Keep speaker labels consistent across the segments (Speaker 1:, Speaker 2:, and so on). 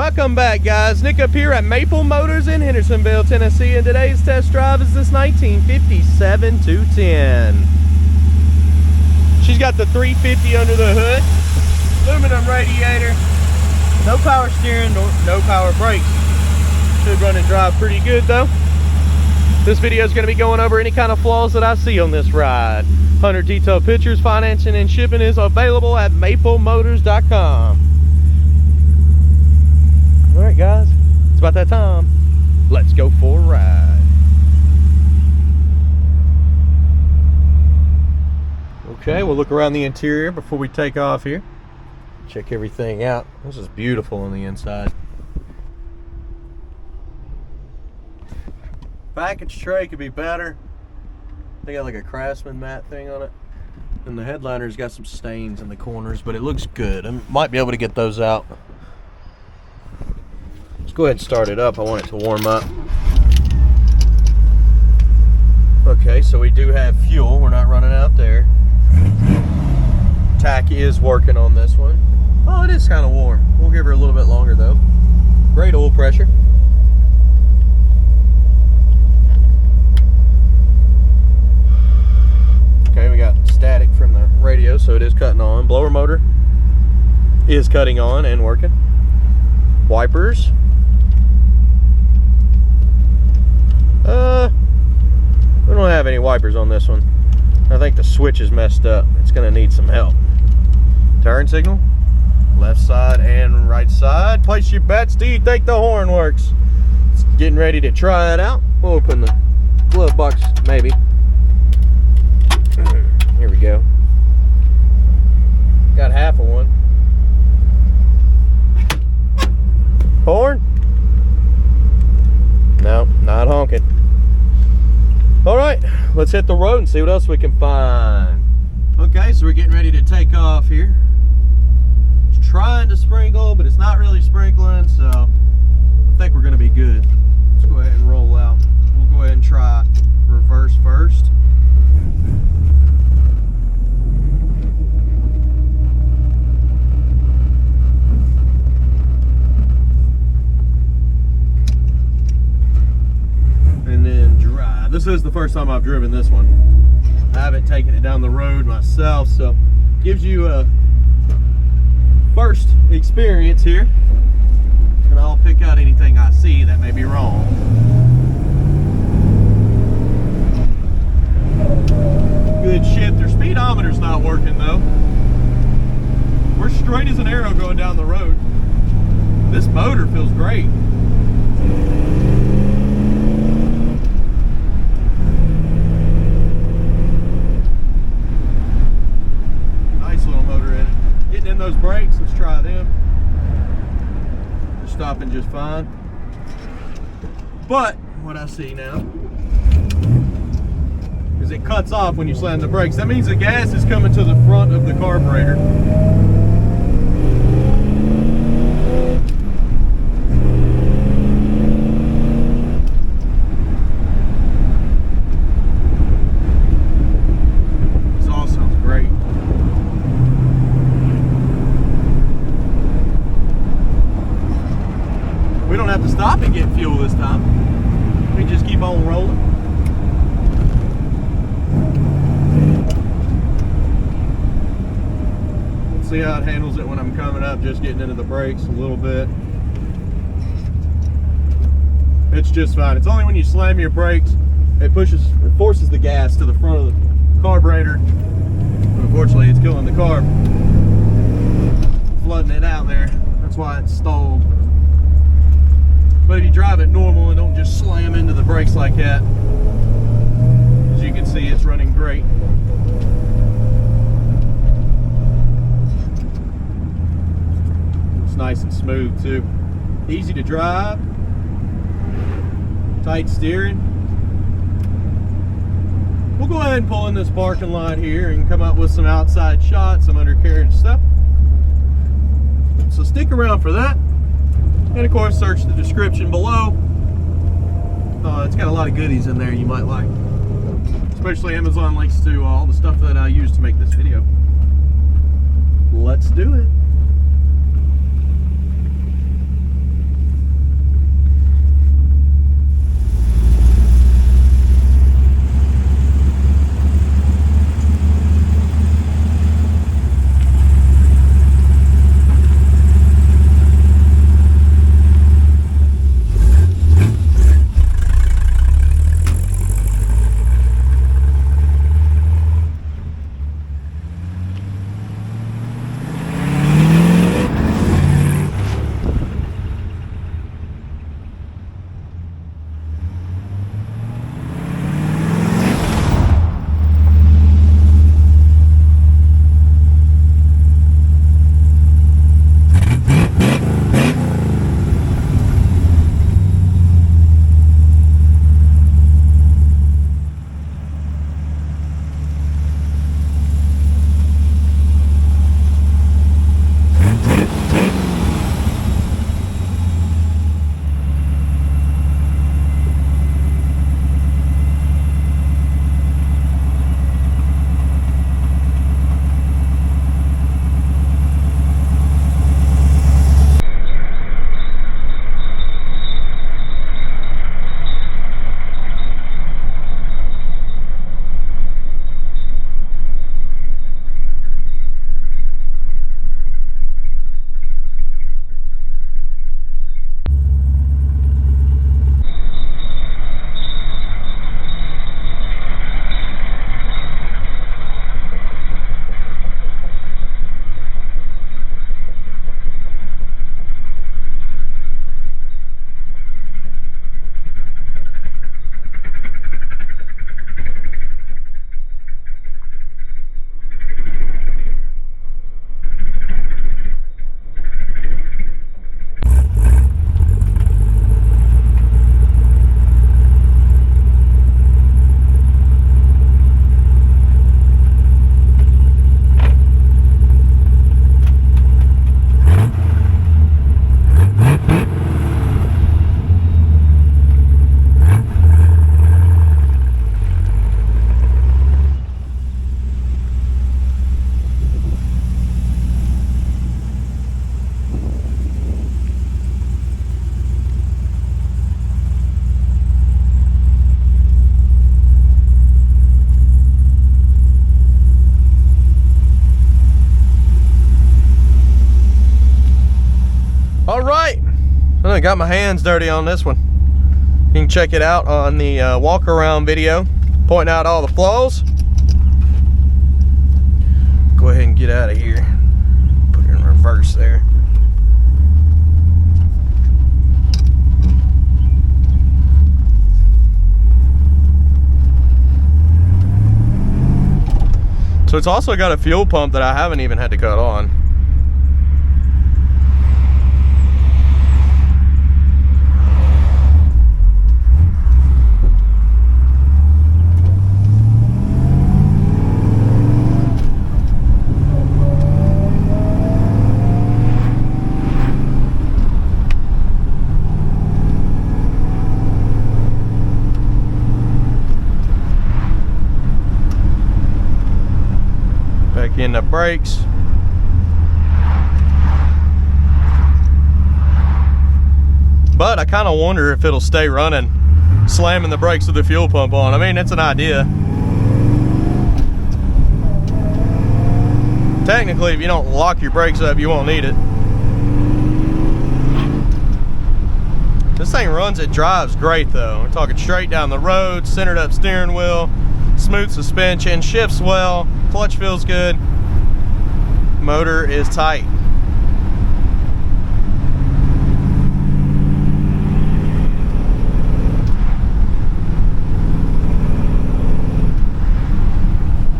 Speaker 1: Welcome back, guys. Nick up here at Maple Motors in Hendersonville, Tennessee, and today's test drive is this 1957 210. She's got the 350 under the hood, aluminum radiator, no power steering, no power brakes. Should run and drive pretty good though. This video is going to be going over any kind of flaws that I see on this ride. 100 detailed pictures, financing and shipping is available at maplemotors.com. All right, guys, it's about that time. Let's go for a ride. Okay, we'll look around the interior before we take off here. Check everything out. This is beautiful on the inside. Package tray could be better. They got like a Craftsman mat thing on it. And the headliner's got some stains in the corners, but it looks good. I might be able to get those out. Let's go ahead and start it up. I want it to warm up. Okay, so we do have fuel. We're not running out there. Tach is working on this one. Oh, it is kind of warm. We'll give her a little bit longer though. Great oil pressure. Okay, we got static from the radio, so it is cutting on. Blower motor is cutting on and working. Wipers. We don't have any wipers on this one. I think the switch is messed up. It's gonna need some help. Turn signal, left side and right side. Place your bets. Do you think the horn works? It's getting ready to try it out. We'll open the glove box, maybe. Here we go. Got half of one. Horn? No, not honking. All right, let's hit the road and see what else we can find. Okay, so we're getting ready to take off here. It's trying to sprinkle, but it's not really sprinkling, so I think we're gonna be good. Let's go ahead and roll out. We'll go ahead and try reverse first. And then drive. This is the first time I've driven this one. I haven't taken it down the road myself, so gives you a first experience here. And I'll pick out anything I see that may be wrong. Good shifter. Speedometer's not working though. We're straight as an arrow going down the road. This motor feels great. In those brakes, let's try them. They're stopping just fine. But what I see now is it cuts off when you slam the brakes. That means the gas is coming to the front of the carburetor. Have to stop and get fuel this time. We just keep on rolling. Let's see how it handles it when I'm coming up, just getting into the brakes a little bit. It's just fine. It's only when you slam your brakes, it forces the gas to the front of the carburetor. But unfortunately, it's killing the carb, flooding it out there. That's why it's stalled. But if you drive it normal and don't just slam into the brakes like that, as you can see, it's running great. It's nice and smooth too. Easy to drive, tight steering. We'll go ahead and pull in this parking lot here and come up with some outside shots, some undercarriage stuff. So stick around for that. And of course, search the description below. It's got a lot of goodies in there you might like. Especially Amazon links to all the stuff that I use to make this video. Let's do it. I got my hands dirty on this one. You can check it out on the walk around video, pointing out all the flaws. Go ahead and get out of here. Put it in reverse there. So it's also got a fuel pump that I haven't even had to cut on. In the brakes. But I kind of wonder if it'll stay running, slamming the brakes with the fuel pump on. I mean, it's an idea. Technically, if you don't lock your brakes up, you won't need it. This thing runs, it drives great though. We're talking straight down the road, centered up steering wheel, smooth suspension, shifts well, clutch feels good, motor is tight.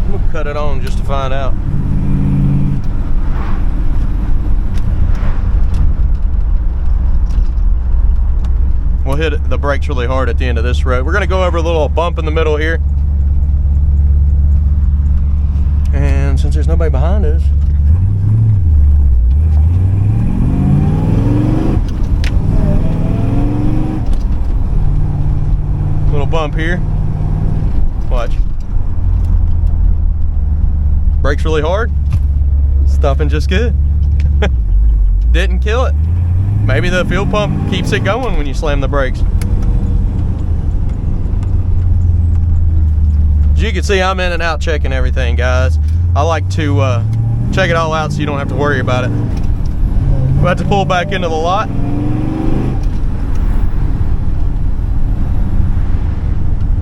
Speaker 1: I'm gonna cut it on just to find out. We'll hit the brakes really hard at the end of this road. We're gonna go over a little bump in the middle here. And since there's nobody behind us, little bump here. Watch. Brakes really hard. Stuffing just good. Didn't kill it. Maybe the fuel pump keeps it going when you slam the brakes. As you can see, I'm in and out checking everything, guys. I like to check it all out so you don't have to worry about it. We're about to pull back into the lot.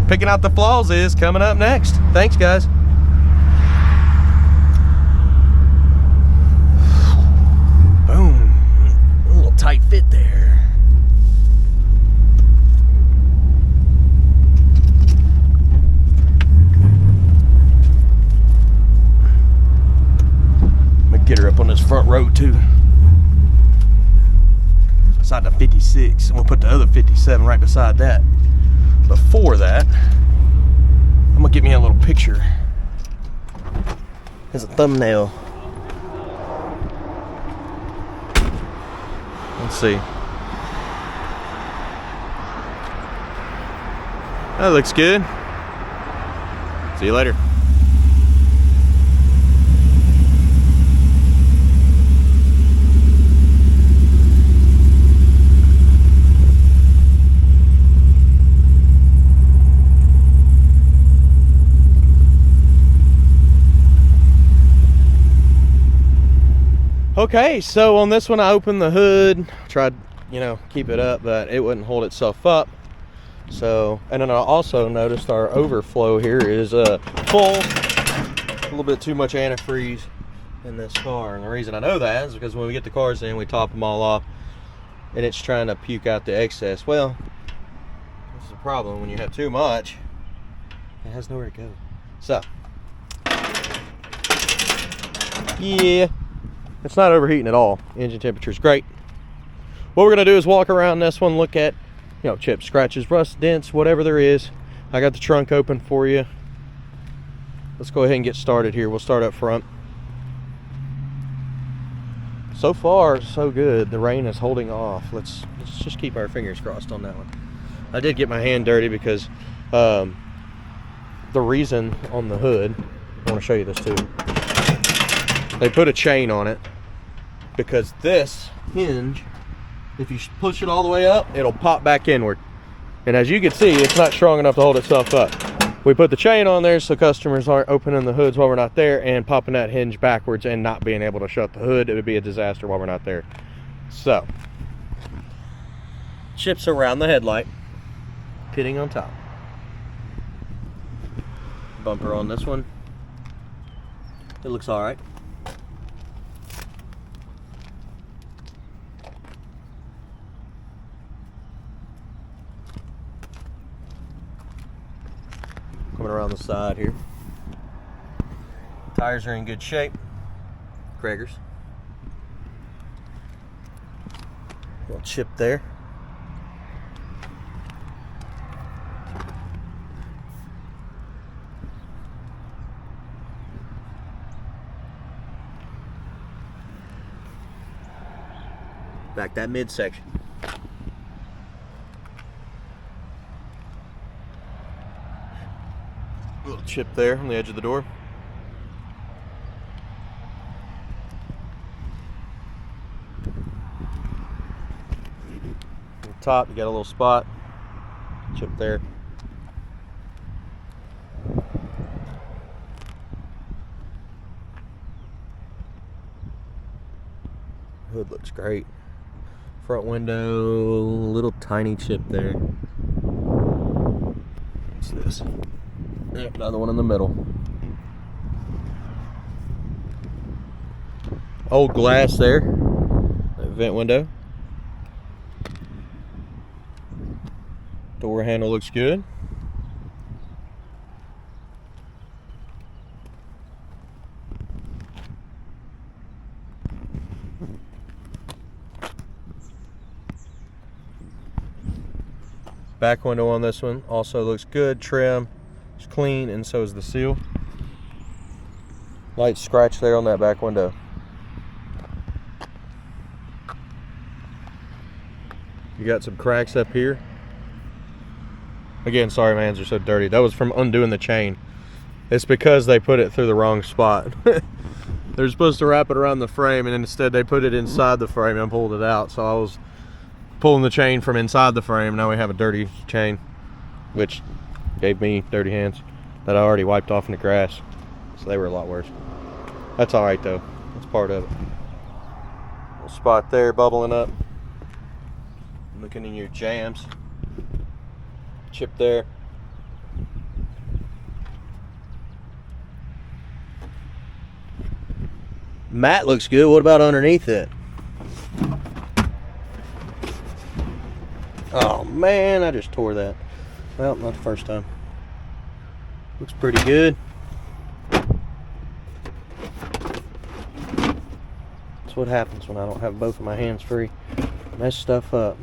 Speaker 1: Picking out the flaws is coming up next. Thanks, guys. Boom. A little tight fit there. Get her up on this front row too. Beside the 56, and we'll put the other 57 right beside that. Before that, I'm gonna get me a little picture as a thumbnail. Let's see. That looks good. See you later. Okay, so on this one I opened the hood, tried, keep it up, but it wouldn't hold itself up. So, and then I also noticed our overflow here is full, a little bit too much antifreeze in this car. And the reason I know that is because when we get the cars in, we top them all off and it's trying to puke out the excess. Well, this is a problem when you have too much, it has nowhere to go. So, yeah. It's not overheating at all. Engine temperature is great. What we're gonna do is walk around this one, look at, chips, scratches, rust, dents, whatever there is. I got the trunk open for you. Let's go ahead and get started here. We'll start up front. So far, so good. The rain is holding off. Let's just keep our fingers crossed on that one. I did get my hand dirty because the reason on the hood, I want to show you this too. They put a chain on it because this hinge, if you push it all the way up, it'll pop back inward. And as you can see, it's not strong enough to hold itself up. We put the chain on there so customers aren't opening the hoods while we're not there and popping that hinge backwards and not being able to shut the hood. It would be a disaster while we're not there. So, Chips around the headlight. Pitting on top. Bumper on this one. It looks alright. Coming around the side here. Tires are in good shape. Cragars. Little chip there. Back that midsection. Little chip there on the edge of the door. On the top, you got a little spot. Chip there. Hood looks great. Front window, little tiny chip there. What's this? Yep, another one in the middle. Old glass there. That vent window. Door handle looks good. Back window on this one also looks good. Trim is clean, and so is the seal. Light scratch there on that back window. You got some cracks up here. Again, sorry my hands are so dirty. That was from undoing the chain. It's because they put it through the wrong spot. They're supposed to wrap it around the frame, and instead they put it inside the frame and pulled it out. So I was pulling the chain from inside the frame. Now we have a dirty chain, which gave me dirty hands that I already wiped off in the grass. So they were a lot worse. That's all right though. That's part of it. Little spot there bubbling up. Looking in your jams. Chip there. Mat looks good. What about underneath it? Oh man, I just tore that. Well, not the first time. Looks pretty good. That's what happens when I don't have both of my hands free. Mess stuff up.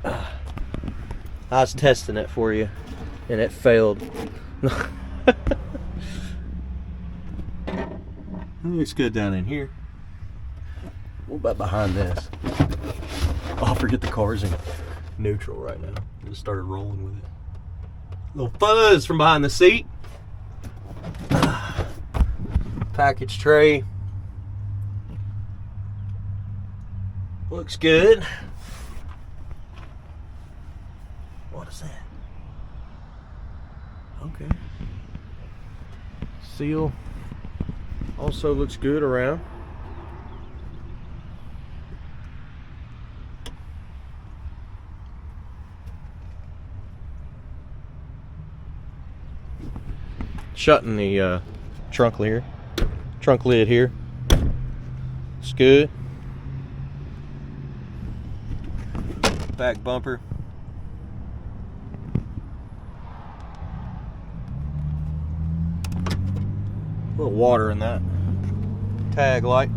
Speaker 1: I was testing it for you, and it failed. It looks good down in here. What about behind this? Oh, I forget the car's in neutral right now. I just started rolling with it. Little fuzz from behind the seat. Package tray. Looks good. What is that? Okay. Seal also looks good around. Shutting the trunk lid here. It's good. Back bumper. A little water in that tag light.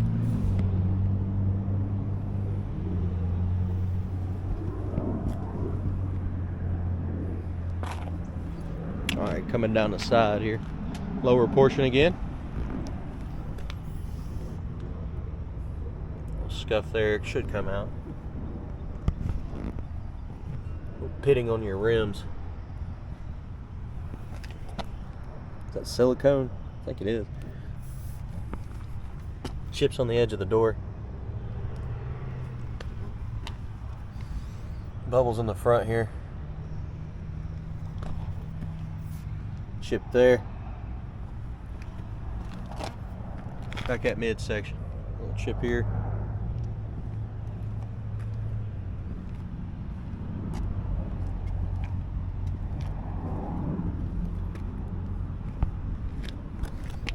Speaker 1: All right, coming down the side here. Lower portion again. Scuff there, it should come out. Pitting on your rims. Is that silicone? I think it is. Chips on the edge of the door. Bubbles in the front here. Chip there. Back at midsection. Little chip here.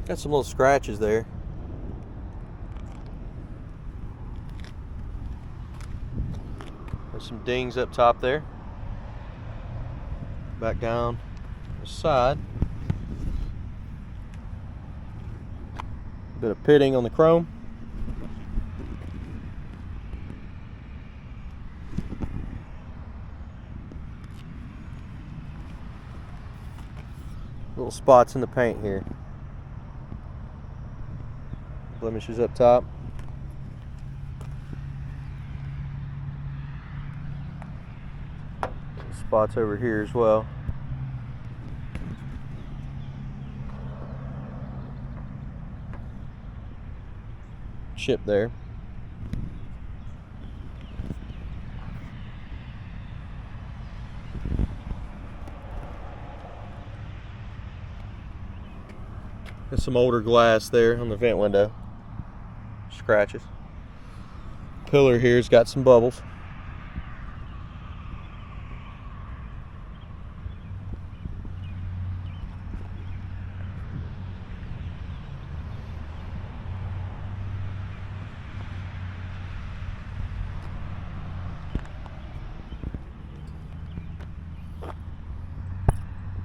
Speaker 1: Got some little scratches there. There's some dings up top there. Back down the side. Bit of pitting on the chrome. Little spots in the paint here. Blemishes up top. Spots over here as well. Chip there. Got some older glass there on the vent window. Scratches. Pillar here's got some bubbles.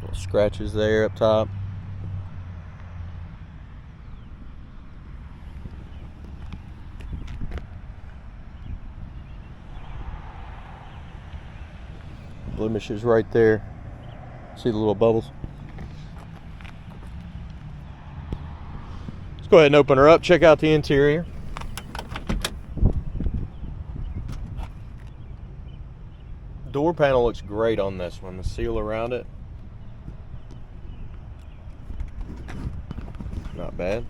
Speaker 1: Little scratches there up top. Blemishes right there. See the little bubbles? Let's go ahead and open her up, check out the interior. Door panel looks great on this one. The seal around it, not bad.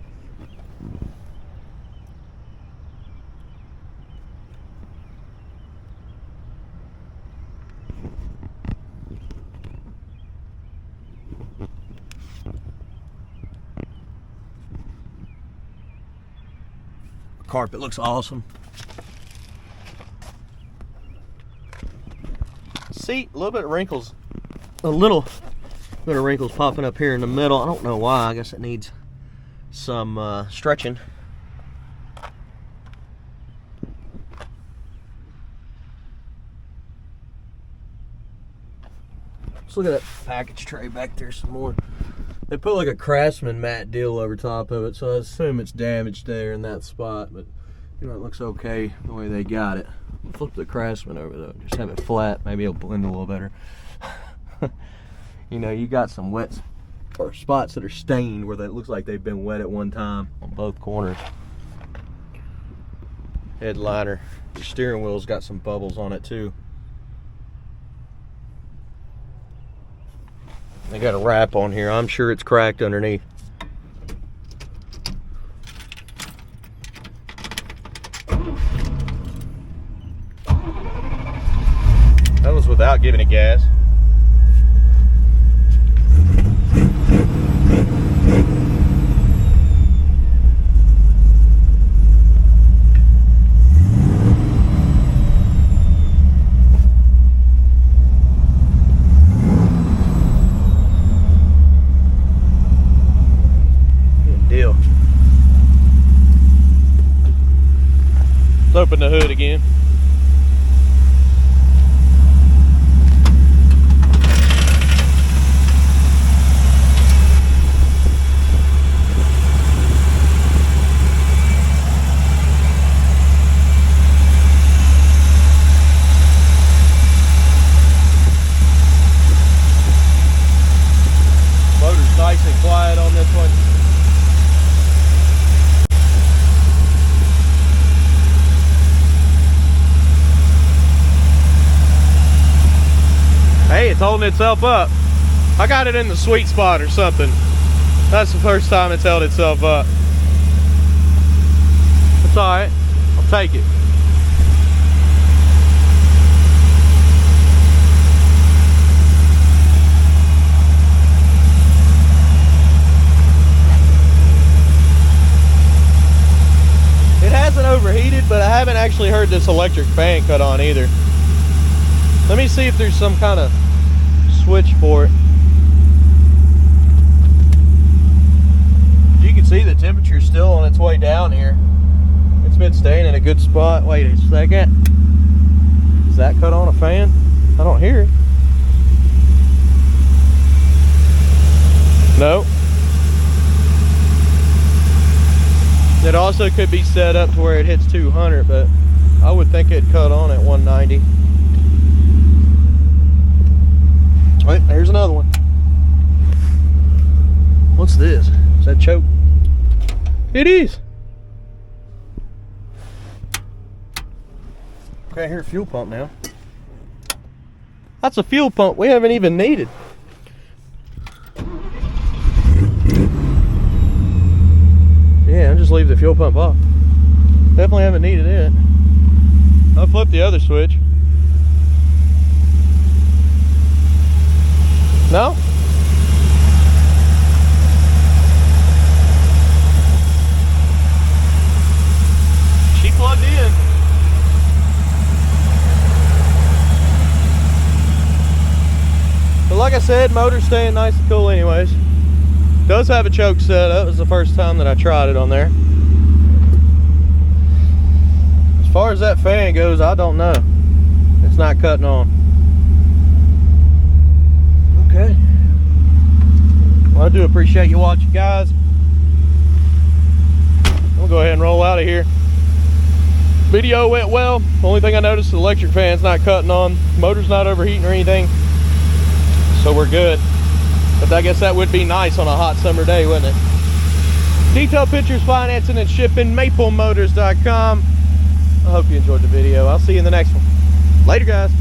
Speaker 1: Carpet looks awesome. Seat, a little bit of wrinkles. A little bit of wrinkles popping up here in the middle. I don't know why. I guess it needs some stretching. Let's look at that package tray back there some more. They put like a Craftsman matte deal over top of it, so I assume it's damaged there in that spot, but you know, it looks okay the way they got it. We'll flip the Craftsman over though, just have it flat, maybe it'll blend a little better. You know, you got some wet or spots that are stained where it looks like they've been wet at one time on both corners. Headliner, your steering wheel's got some bubbles on it too. They got a wrap on here. I'm sure it's cracked underneath. That was without giving it gas. Let's open the hood again. Motor's nice and quiet on this one. Hey, it's holding itself up. I got it in the sweet spot or something. That's the first time it's held itself up. It's alright. I'll take it. It hasn't overheated, but I haven't actually heard this electric fan cut on either. Let me see if there's some kind of switch for it. You can temperature's still on its way down here. It's been staying in a good spot. Wait a second. Is that cut on a fan? I don't hear it. No. It also could be set up to where it hits 200, but I would think it'd cut on at 190. Wait, there's another one. What's this? Is that choke? It is. Okay, here's a fuel pump now. That's a fuel pump we haven't even needed. Yeah, I'll just leave the fuel pump off. Definitely haven't needed it. I'll flip the other switch. No? She plugged in. But like I said, motor's staying nice and cool anyways. Does have a choke set up. It was the first time that I tried it on there. As far as that fan goes, I don't know. It's not cutting on. Okay. Well, I do appreciate you watching, guys. We'll go ahead and roll out of here. Video went well. The only thing I noticed, the electric fan's not cutting on. Motor's not overheating or anything. So we're good. But I guess that would be nice on a hot summer day, wouldn't it? Detail pictures, financing, and shipping, maplemotors.com. I hope you enjoyed the video. I'll see you in the next one. Later, guys.